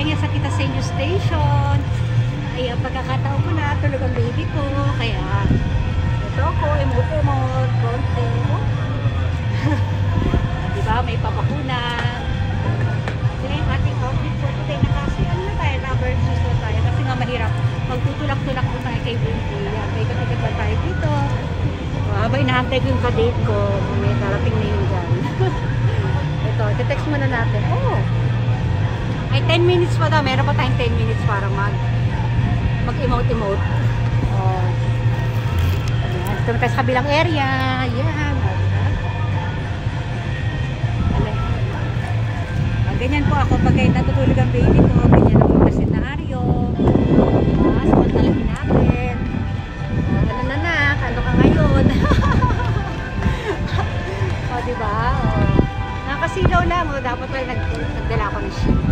niya sa Kitasenyo Station. Ay, ang pagkakataon ko na, tulog ang baby ko. Kaya, ito ako, emote-emote, konti. Diba, may papakunan. Ito yung ating outfit for today na kasi, ano na tayo, rubber shoes na tayo. Kasi nga mahirap, magtutulak-tulak ko tayo kay baby. Yan, may katikat ba tayo dito. Habang inaantay ko yung kadate ko, may darating na yun dyan. Ito, text muna natin. Oh! Ay, 10 minutes pa daw. Meron pa tayong 10 minutes para mag-emote-emote. Oh. Ayan. Ito tayo sa kabilang area. Ayan. Ganyan po ako pag natutulog ang baby ko. Ganyan ang mga senaryo. Samantalin natin. Ano na nak? Ano ka ngayon? O, diba? O. Nakasilaw lang. O, dapat pala nagdala ko ng sheet.